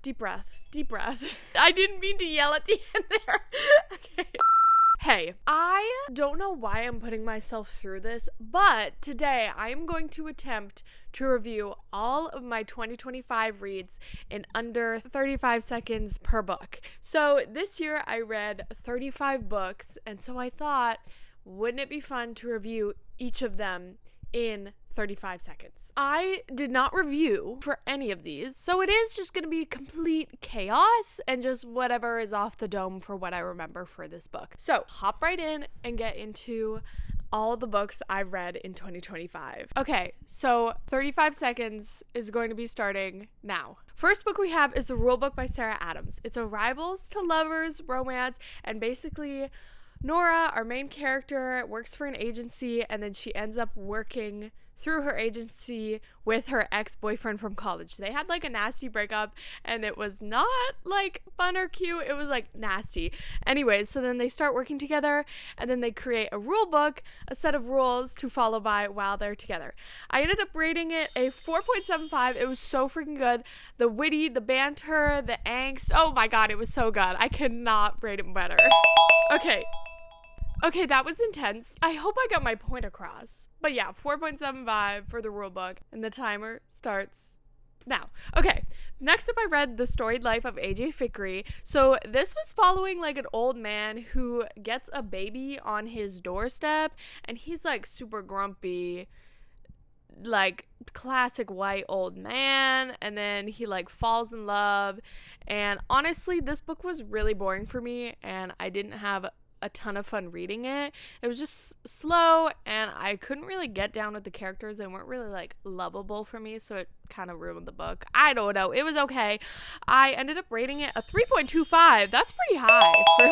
Deep breath. Deep breath. I didn't mean to yell at the end there. Okay. Hey, I don't know why I'm putting myself through this, but today I am going to attempt to review all of my 2025 reads in under 35 seconds per book. So this year I read 35 books, and so I thought, wouldn't it be fun to review each of them in 35 seconds. I did not review for any of these, so it is just going to be complete chaos and just whatever is off the dome for what I remember for this book. So hop right in and get into all the books I've read in 2025. Okay, so 35 seconds is going to be starting now. First book we have is The Rulebook by Sarah Adams. It's a rivals to lovers romance, and basically Nora, our main character, works for an agency, and then she ends up working through her agency with her ex-boyfriend from college. They had like a nasty breakup, and it was not like fun or cute. It was like nasty. Anyways, so then they start working together, and then they create a rule book, a set of rules to follow by while they're together. I ended up rating it a 4.75. It was so freaking good. The witty, the banter, the angst. Oh my god, it was so good. I cannot rate it better. Okay, that was intense. I hope I got my point across. But yeah, 4.75 for the rule book, and the timer starts now. Okay, next up I read The Storied Life of A.J. Fikry. So this was following like an old man who gets a baby on his doorstep, and he's like super grumpy, like classic white old man, and then he like falls in love. And honestly, this book was really boring for me, and I didn't have a ton of fun reading it. It was just slow, and I couldn't really get down with the characters. They weren't really like lovable for me, so it kind of ruined the book. I don't know. It was okay. I ended up rating it a 3.25. That's pretty high for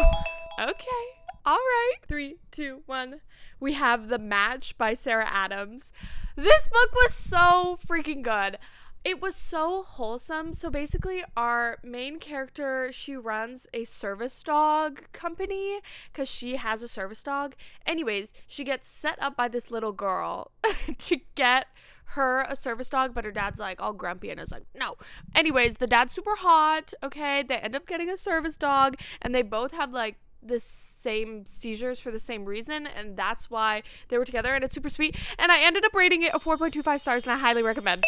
okay. All right. 3, 2, 1. We have The Match by Sarah Adams. This book was so freaking good. It was so wholesome. So basically our main character, she runs a service dog company because she has a service dog. Anyways, she gets set up by this little girl to get her a service dog, but her dad's like all grumpy and is like, no. Anyways, the dad's super hot. Okay, they end up getting a service dog, and they both have like the same seizures for the same reason, and that's why they were together, and it's super sweet. And I ended up rating it a 4.25 stars, and I highly recommend.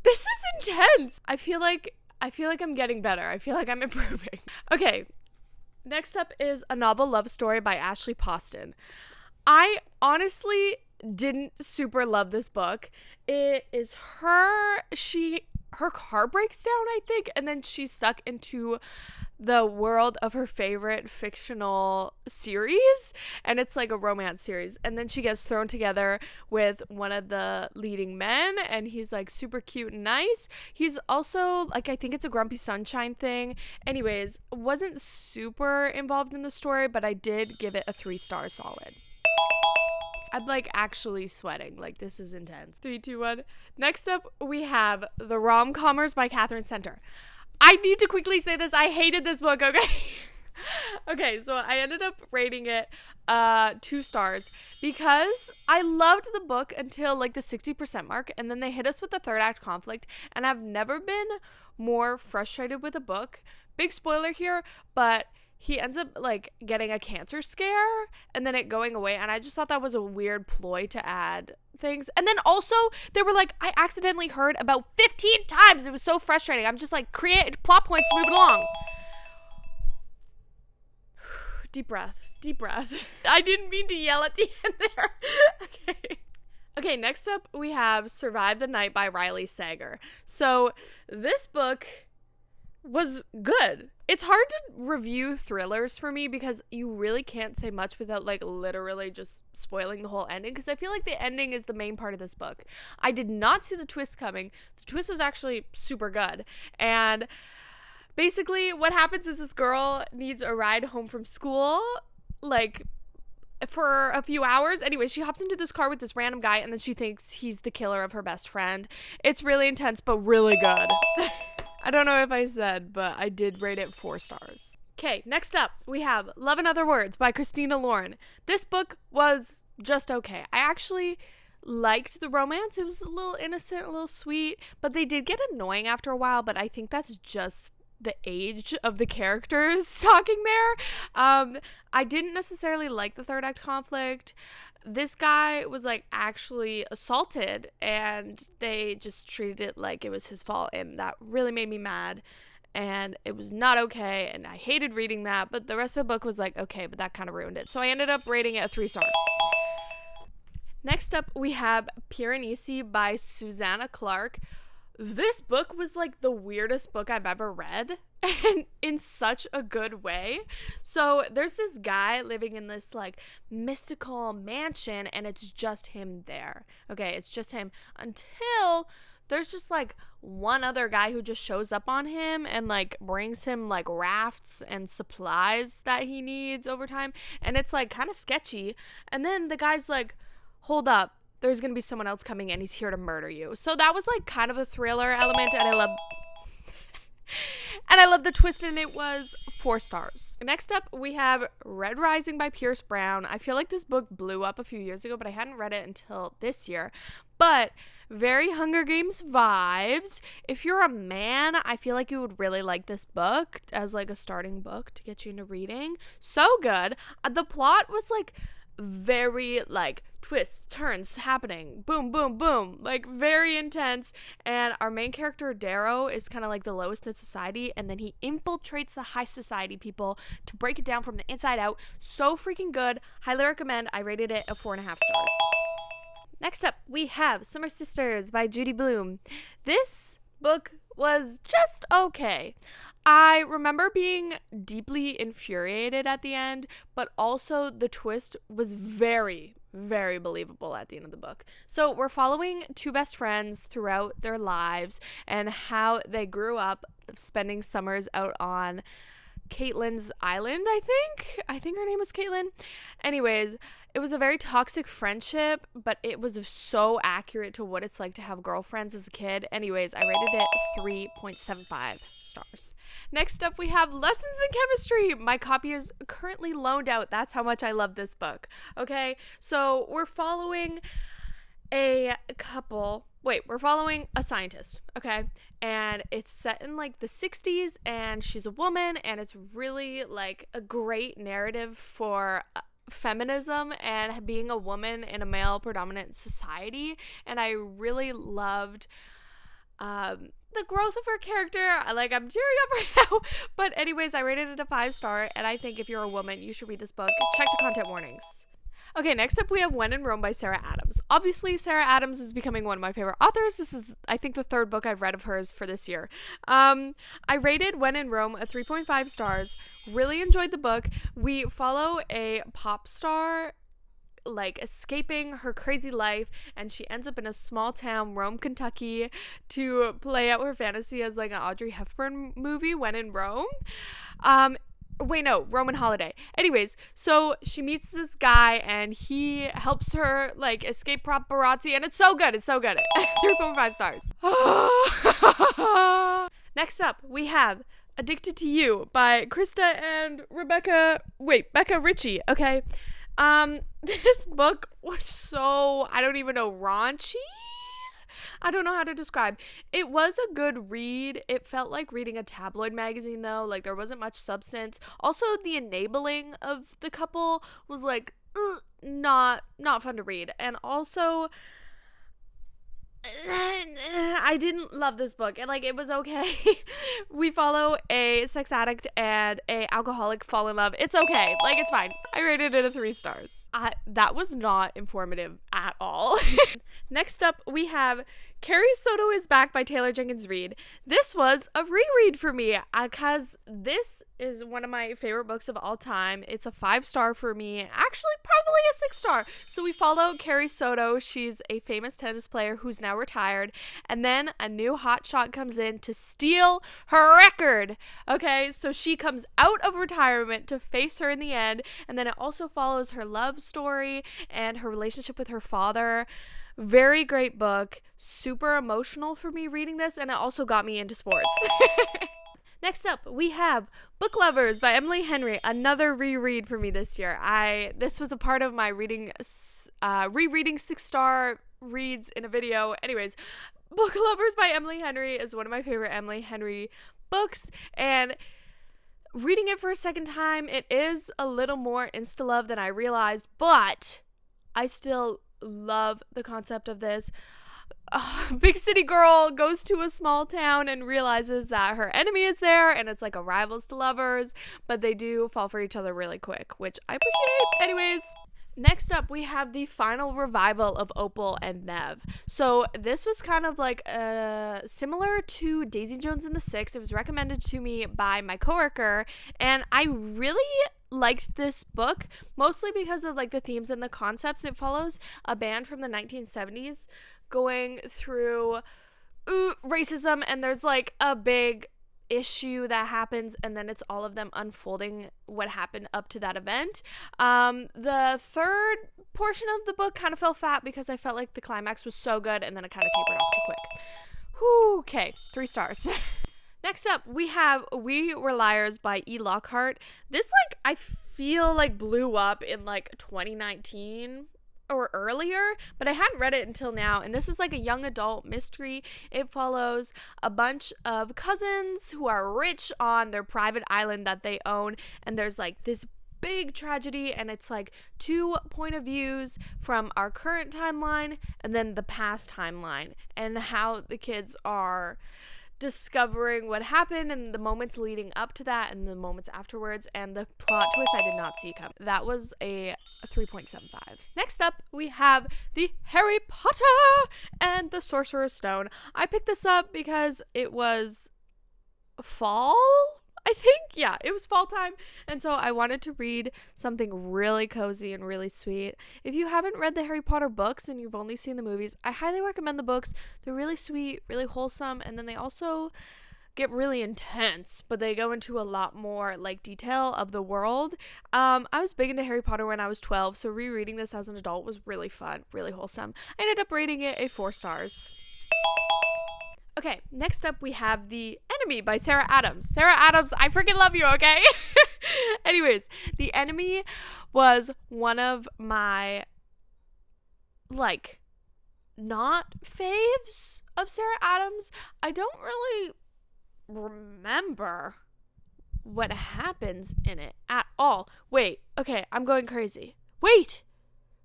This is intense. I feel like I'm getting better. I feel like I'm improving. Okay, next up is A Novel Love Story by Ashley Poston. I honestly didn't super love this book. It is her car breaks down, I think, and then she's stuck into the world of her favorite fictional series, and it's like a romance series, and then she gets thrown together with one of the leading men, and he's like super cute and nice. He's also like, I think it's a Grumpy Sunshine thing. Anyways, wasn't super involved in the story, but I did give it a 3-star solid. I'm like actually sweating. Like, this is intense. 3, 2, 1. Next up, we have The Rom-Commers by Katherine Center. I need to quickly say this. I hated this book, okay? Okay, so I ended up rating it 2 stars because I loved the book until like the 60% mark, and then they hit us with the third act conflict, and I've never been more frustrated with a book. Big spoiler here, but he ends up like getting a cancer scare and then it going away, and I just thought that was a weird ploy to add things. And then also they were like, I accidentally heard about 15 times. It was so frustrating. I'm just like, create plot points to move it along. Deep breath. Deep breath. I didn't mean to yell at the end there. Okay, next up we have Survive the Night by Riley Sager. So this book was good. It's hard to review thrillers for me because you really can't say much without like literally just spoiling the whole ending, because I feel like the ending is the main part of this book. I did not see the twist coming. The twist was actually super good, and basically what happens is this girl needs a ride home from school like for a few hours. Anyway, she hops into this car with this random guy, and then she thinks he's the killer of her best friend. It's really intense but really good. I don't know if I said, but I did rate it 4 stars. Okay, next up, we have Love and Other Words by Christina Lauren. This book was just okay. I actually liked the romance. It was a little innocent, a little sweet, but they did get annoying after a while, but I think that's just the age of the characters talking there. I didn't necessarily like the third act conflict. This guy was like actually assaulted and they just treated it like it was his fault, and that really made me mad, and it was not okay, and I hated reading that. But the rest of the book was like okay, but that kind of ruined it, so I ended up rating it a 3-star. Next up, we have Piranesi by Susanna Clarke. This book was like the weirdest book I've ever read, and in such a good way. So there's this guy living in this like mystical mansion, and it's just him there. Okay, it's just him until there's just like one other guy who just shows up on him and like brings him like rafts and supplies that he needs over time, and it's like kind of sketchy. And then the guy's like, hold up, there's gonna be someone else coming and he's here to murder you. So that was like kind of a thriller element, and I love the twist, and it was 4 stars. Next up, we have Red Rising by Pierce Brown. I feel like this book blew up a few years ago, but I hadn't read it until this year. But very Hunger Games vibes. If you're a man, I feel like you would really like this book as like a starting book to get you into reading. So good. The plot was like very like twists, turns happening, boom, boom, boom, like very intense. And our main character Darrow is kind of like the lowest in society, and then he infiltrates the high society people to break it down from the inside out. So freaking good. Highly recommend. I rated it a 4.5 stars. Next up, we have Summer Sisters by Judy Blume. This book was just okay. I remember being deeply infuriated at the end, but also the twist was very, very believable at the end of the book. So we're following 2 best friends throughout their lives and how they grew up spending summers out on Caitlin's island, I think her name was Caitlin. Anyways, it was a very toxic friendship, but it was so accurate to what it's like to have girlfriends as a kid. Anyways, I rated it 3.75 stars. Next up, we have Lessons in Chemistry. My copy is currently loaned out. That's how much I love this book. Okay, so we're following a couple. Wait, we're following a scientist, okay? And it's set in like the 60s, and she's a woman, and it's really like a great narrative for feminism and being a woman in a male predominant society. And I really loved the growth of her character. I'm tearing up right now. But anyways, I rated it a 5-star, and I think if you're a woman, you should read this book. Check the content warnings. Okay, next up we have When in Rome by Sarah Adams. Obviously, Sarah Adams is becoming one of my favorite authors. This is, I think, the 3rd book I've read of hers for this year. I rated When in Rome a 3.5 stars. Really enjoyed the book. We follow a pop star like escaping her crazy life, and she ends up in a small town, Rome, Kentucky, to play out her fantasy as like an Audrey Hepburn movie, When in Rome. Wait, no, Roman Holiday. Anyways, so she meets this guy and he helps her like escape paparazzi, and it's so good. It's so good. 3.5 stars. Next up, we have Addicted to You by Krista and Becca Richie. Okay. This book was so, I don't even know, raunchy? I don't know how to describe. It was a good read. It felt like reading a tabloid magazine, though. Like, there wasn't much substance. Also, the enabling of the couple was like not fun to read. And also, I didn't love this book. And like, it was okay. We follow a sex addict and a alcoholic fall in love. It's okay. Like, it's fine. I rated it a 3 stars. That was not informative at all. Next up, we have Carrie Soto is Back by Taylor Jenkins Reid. This was a reread for me because this is one of my favorite books of all time. It's a 5-star for me. Actually, probably a 6-star. So we follow Carrie Soto. She's a famous tennis player who's now retired. And then a new hotshot comes in to steal her record. Okay, so she comes out of retirement to face her in the end. And then it also follows her love story and her relationship with her father. Very great book. Super emotional for me reading this, and it also got me into sports. Next up, we have Book Lovers by Emily Henry, another reread for me this year. This was a part of my rereading 6-star reads in a video. Anyways, Book Lovers by Emily Henry is one of my favorite Emily Henry books, and reading it for a second time, it is a little more insta-love than I realized, but I still love the concept of this. Big city girl goes to a small town and realizes that her enemy is there, and it's like a rivals to lovers, but they do fall for each other really quick, which I appreciate. Anyways, next up, we have the final revival of Opal and Nev. So this was kind of like similar to Daisy Jones and the Six. It was recommended to me by my coworker, and I really liked this book, mostly because of like the themes and the concepts. It follows a band from the 1970s going through racism, and there's like a big issue that happens, and then it's all of them unfolding what happened up to that event. The third portion of the book kind of fell flat because I felt like the climax was so good, and then it kind of tapered off too quick. Whew, okay, 3 stars. Next up, we have We Were Liars by E. Lockhart. This, like, I feel like blew up in like 2019 or earlier, but I hadn't read it until now, and this is like a young adult mystery. It follows a bunch of cousins who are rich on their private island that they own, and there's like this big tragedy, and it's like 2 point of views from our current timeline and then the past timeline, and how the kids are discovering what happened and the moments leading up to that and the moments afterwards, and the plot twist I did not see come. That was a 3.75. Next up, we have the Harry Potter and the Sorcerer's Stone. I picked this up because it was fall, I think. Yeah, it was fall time, and so I wanted to read something really cozy and really sweet. If you haven't read the Harry Potter books and you've only seen the movies, I highly recommend the books. They're really sweet, really wholesome, and then they also get really intense, but they go into a lot more like detail of the world. I was big into Harry Potter when I was 12, so rereading this as an adult was really fun, really wholesome. I ended up rating it a 4 stars. Okay, next up we have The Enemy by Sarah Adams. Sarah Adams, I freaking love you, okay? Anyways, The Enemy was one of my, like, not faves of Sarah Adams. I don't really remember what happens in it at all. Wait, okay, I'm going crazy. Wait,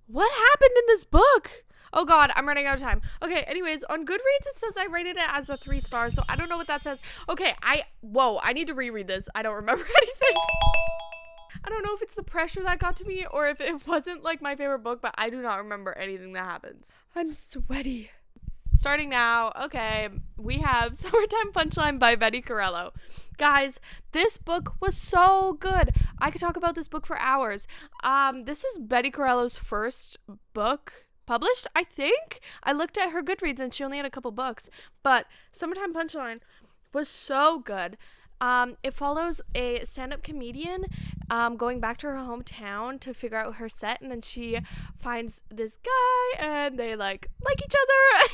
what happened in this book? Oh god, I'm running out of time. Okay, anyways, on Goodreads it says I rated it as a 3 stars, so I don't know what that says. Okay, I need to reread this. I don't remember anything. I don't know if it's the pressure that got to me or if it wasn't like my favorite book, but I do not remember anything that happens. I'm sweaty. Starting now, okay, we have Summertime Punchline by Betty Corrello. Guys, this book was so good. I could talk about this book for hours. This is Betty Corrello's first book published, I think. I looked at her Goodreads and she only had a couple books, but Summertime Punchline was so good. It follows a stand-up comedian going back to her hometown to figure out her set, and then she finds this guy and they like each other.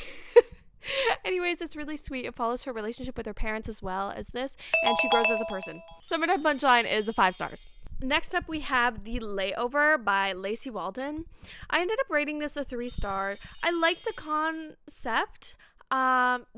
Anyways, it's really sweet. It follows her relationship with her parents as well as this, and she grows as a person. Summertime Punchline is a 5 stars. Next up, we have The Layover by Lacie Waldon. I ended up rating this a 3 star. I liked the concept.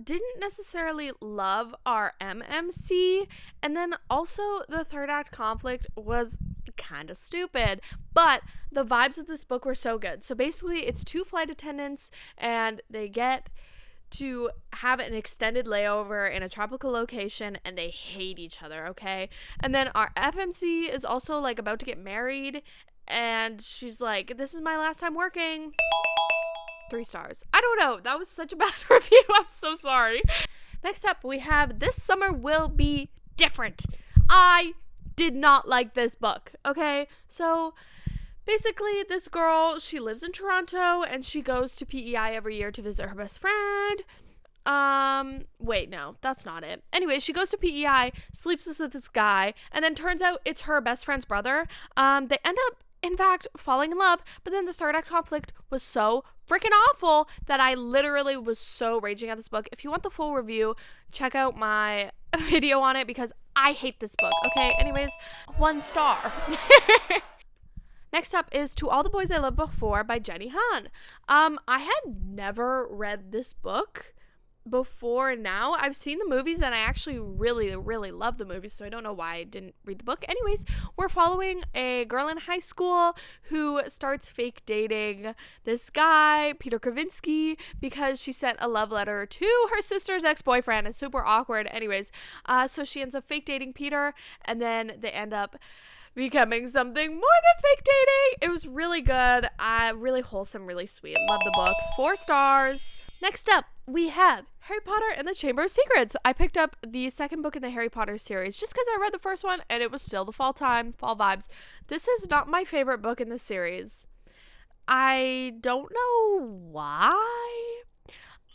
Didn't necessarily love our MMC, and then also the third act conflict was kind of stupid, but the vibes of this book were so good. So basically, it's 2 flight attendants, and they get to have an extended layover in a tropical location, and they hate each other, okay? And then our FMC is also like about to get married, and she's like, this is my last time working. 3 stars. I don't know, that was such a bad review. I'm so sorry. Next up, we have This Summer Will Be Different. I did not like this book, okay? So basically, this girl, she lives in Toronto, and she goes to PEI every year to visit her best friend. Wait, no, that's not it. Anyway, she goes to PEI, sleeps with this guy, and then turns out it's her best friend's brother. They end up, in fact, falling in love, but then the third act conflict was so freaking awful that I literally was so raging at this book. If you want the full review, check out my video on it because I hate this book, okay? Anyways, 1 star. Next up is To All the Boys I Loved Before by Jenny Han. I had never read this book before now. I've seen the movies and I actually really, really love the movies, so I don't know why I didn't read the book. Anyways, we're following a girl in high school who starts fake dating this guy, Peter Kravinsky, because she sent a love letter to her sister's ex-boyfriend. It's super awkward. Anyways, so she ends up fake dating Peter, and then they end up becoming something more than fake dating. It was really good. Really wholesome, really sweet. Love the book. 4 stars. Next up, we have Harry Potter and the Chamber of Secrets. I picked up the second book in the Harry Potter series just because I read the first one and it was still the fall vibes. This is not my favorite book in the series. I don't know why.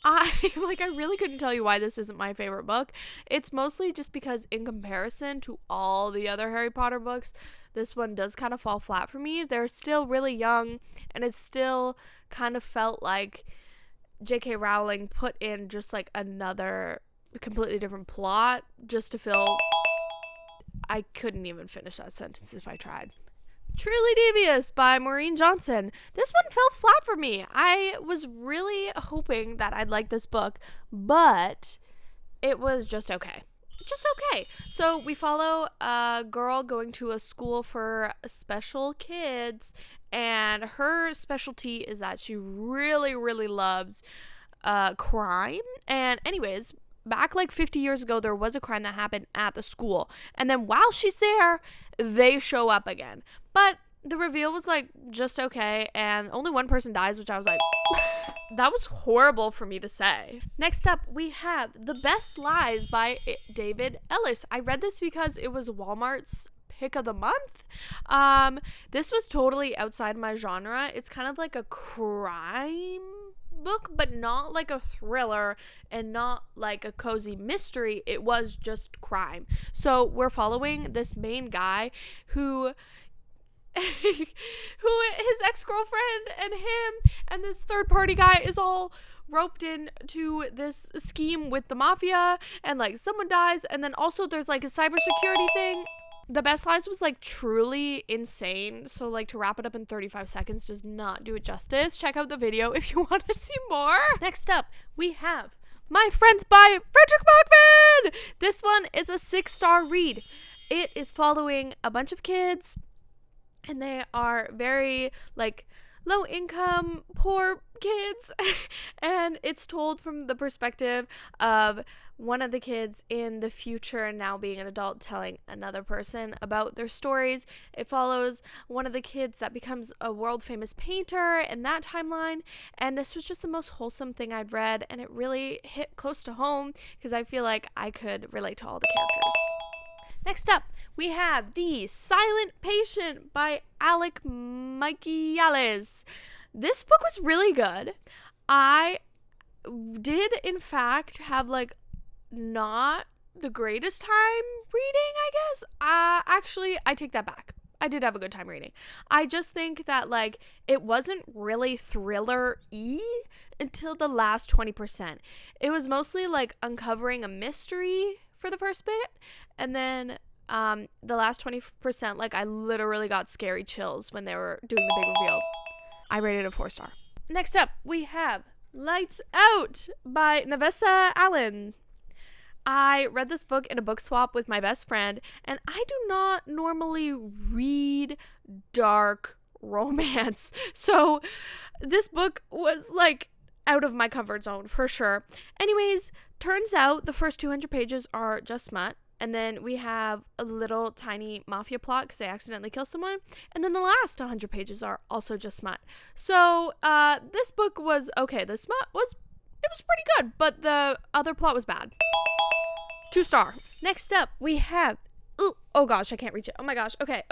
I really couldn't tell you why this isn't my favorite book. It's mostly just because in comparison to all the other Harry Potter books, this one does kind of fall flat for me. They're still really young, and it still kind of felt like J.K. Rowling put in just like another completely different plot just to fill. I couldn't even finish that sentence if I tried. Truly Devious by Maureen Johnson. This one fell flat for me. I was really hoping that I'd like this book, but it was just okay. So we follow a girl going to a school for special kids, and her specialty is that she really, really loves crime. And anyways, back like 50 years ago, there was a crime that happened at the school. And then while she's there, they show up again. But the reveal was like just okay. And only one person dies, which I was like, that was horrible for me to say. Next up, we have The Best Lies by David Ellis. I read this because it was Walmart's pick of the month. This was totally outside my genre. It's kind of like a crime book, but not like a thriller and not like a cozy mystery. It was just crime. So we're following this main guy who his ex-girlfriend and him and this third party guy is all roped in to this scheme with the mafia, and like someone dies, and then also there's like a cybersecurity thing. The Best Lies was like truly insane, so like to wrap it up in 35 seconds does not do it justice. Check out the video if you want to see more. Next up, we have My Friends by Frederick Bachman. This one is a 6-star read. It is following a bunch of kids, and they are very like low income, poor kids, and it's told from the perspective of one of the kids in the future, now being an adult, telling another person about their stories. It follows one of the kids that becomes a world famous painter in that timeline, and this was just the most wholesome thing I'd read, and it really hit close to home because I feel like I could relate to all the characters. Next up, we have The Silent Patient by Alec Michaelis. This book was really good. I did, in fact, have like not the greatest time reading, I guess. Actually, I take that back. I did have a good time reading. I just think that like it wasn't really thriller-y until the last 20%. It was mostly like uncovering a mystery for the first bit, and then the last 20%, like I literally got scary chills when they were doing the big reveal. I rated it a 4-star. Next up, we have Lights Out by Navessa Allen. I read this book in a book swap with my best friend, and I do not normally read dark romance. So this book was like out of my comfort zone for sure. Anyways, turns out the first 200 pages are just smut, and then we have a little tiny mafia plot because they accidentally kill someone, and then the last 100 pages are also just smut. So this book was okay. The smut was pretty good, but the other plot was bad. 2-star. Next up, we have oh gosh, I can't reach it. Oh my gosh. Okay.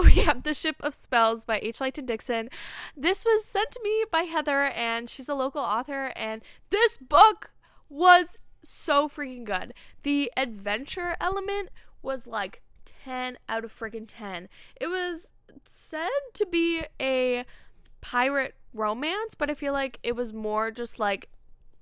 We have The Ship of Spells by H. Layton Dixon. This was sent to me by Heather, and she's a local author, and this book was so freaking good. The adventure element was like 10 out of freaking 10. It was said to be a pirate romance, but I feel like it was more just like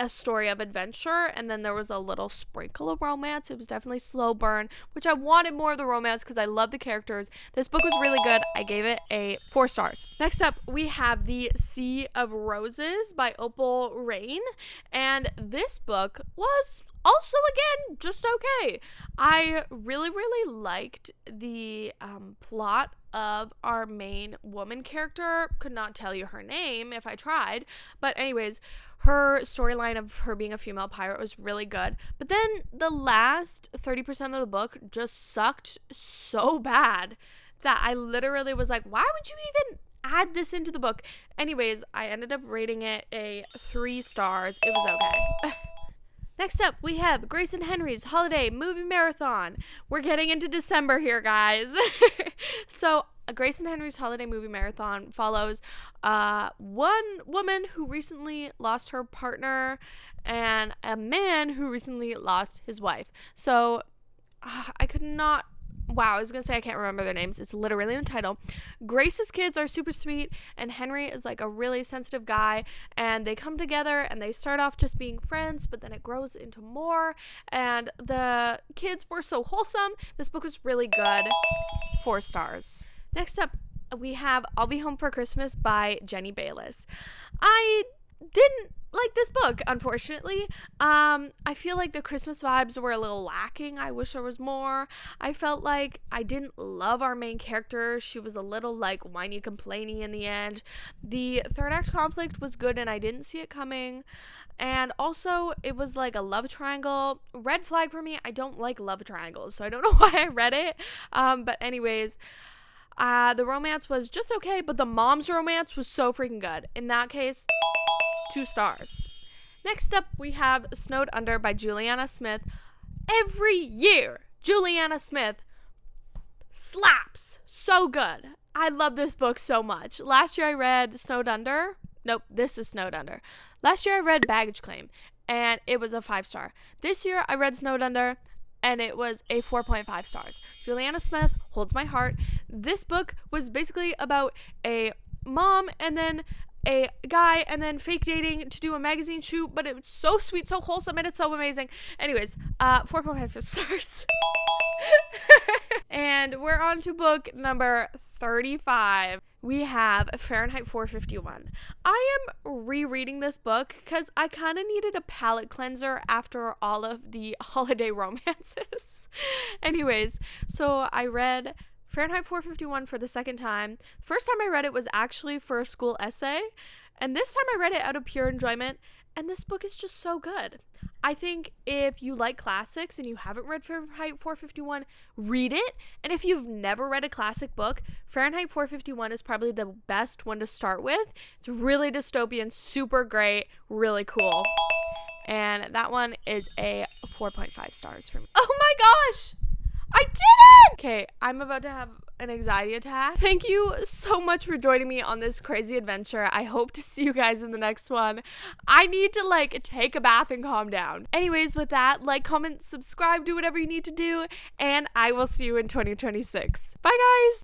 a story of adventure, and then there was a little sprinkle of romance. It was definitely slow burn, which I wanted more of the romance because I love the characters. This book was really good. I gave it a 4 stars. Next up, we have The Sea of Roses by Opal Rain, and this book was also, again, just okay. I really liked the plot of our main woman character. Could not tell you her name if I tried, but anyways, her storyline of her being a female pirate was really good. But then the last 30% of the book just sucked so bad that I literally was like, why would you even add this into the book? Anyways, I ended up rating it a 3 stars. It was okay. Next up, we have Grace and Henry's Holiday Movie Marathon. We're getting into December here, guys. So, Grace and Henry's Holiday Movie Marathon follows one woman who recently lost her partner and a man who recently lost his wife. So, I could not... Wow, I was going to say I can't remember their names. It's literally in the title. Grace's kids are super sweet, and Henry is like a really sensitive guy, and they come together, and they start off just being friends, but then it grows into more, and the kids were so wholesome. This book was really good. 4 stars. Next up, we have I'll Be Home for Christmas by Jenny Bayliss. I didn't like this book, unfortunately. I feel like the Christmas vibes were a little lacking. I wish there was more. I felt like I didn't love our main character. She was a little like whiny complainy in the end. The third act conflict was good and I didn't see it coming. And also it was like a love triangle. Red flag for me. I don't like love triangles, so I don't know why I read it. But anyways, the romance was just okay, but the mom's romance was so freaking good. In that case, 2 stars. Next up, we have Snowed Under by Juliana Smith. Every year, Juliana Smith slaps. So good. I love this book so much. Last year I read Snowed Under. Nope, this is Snowed Under. Last year I read Baggage Claim, and it was a 5 star. This year I read Snowed Under, and it was a 4.5 stars. Juliana Smith holds my heart. This book was basically about a mom and then a guy and then fake dating to do a magazine shoot, but it was so sweet, so wholesome, and it's so amazing. Anyways, 4.5 stars. And we're on to book number 35. We have Fahrenheit 451. I am rereading this book because I kind of needed a palate cleanser after all of the holiday romances. Anyways, so I read Fahrenheit 451 for the second time. The first time I read it was actually for a school essay, and this time I read it out of pure enjoyment, and this book is just so good. I think if you like classics and you haven't read Fahrenheit 451, read it. And if you've never read a classic book, Fahrenheit 451 is probably the best one to start with. It's really dystopian, super great, really cool. And that one is a 4.5 stars for me. Oh my gosh! I did it! Okay, I'm about to have an anxiety attack. Thank you so much for joining me on this crazy adventure. I hope to see you guys in the next one. I need to take a bath and calm down. Anyways, with that, comment, subscribe, do whatever you need to do, and I will see you in 2026. Bye guys!